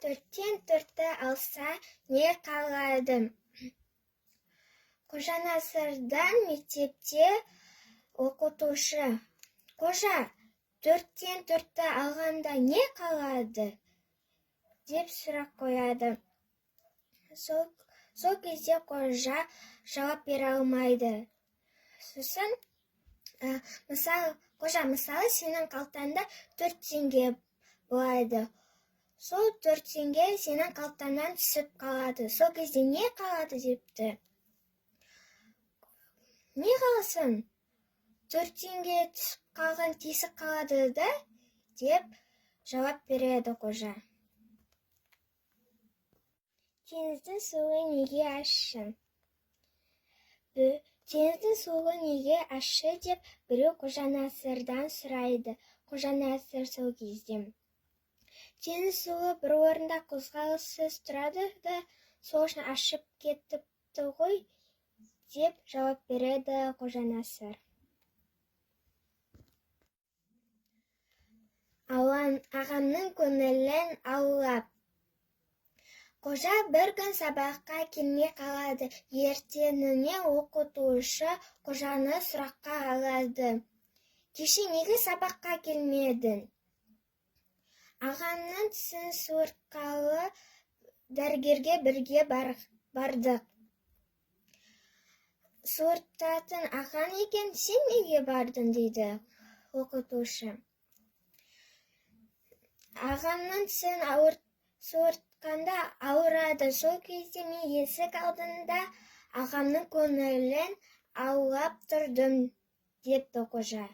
Төрттен төртті алса не қалады? Қожанасырдан мектепте оқытушы: қожа, төрттен төртті алғанда не қалады? Деп сұрақ қояды. Сол кезде қожа жауап бере алмайды. Сосын, мысалы, сенің қалтаңда 4 теңге болады. Сол 4 теңге сенің қалтаңнан түсіп қалады. Сол кезде не қалады депті. Не қалсын? 4 теңге түсіп қалған тесік қалады да, деп жауап береді қожа. Теңіздің суы неге ащы? Теңіздің суы неге ащы деп біреу Қожанасырдан сұрайды. Қожанасыр сол кезде: теңіз суы бір орында қозғалыссыз тұрады да, сол үшін ашып кетіпті ғой, деп жауап береді Қожанасыр. Ағамның көңілін аулап. Қожа бір күн сабаққа келмей қалады. Ертеңіне оқытушы қожаны сұраққа алады: кеше неге сабаққа келмедің? Ағамның тісін суыртқалы дәрігерге бірге бардық. Суыртатын ағаң екен, сен неге бардың? Дейді оқытушы. Ағамның тісін суыртқанда ауырады. Сол кезде мен есік алдында ағамның көңілін аулап тұрдым, депті қожа.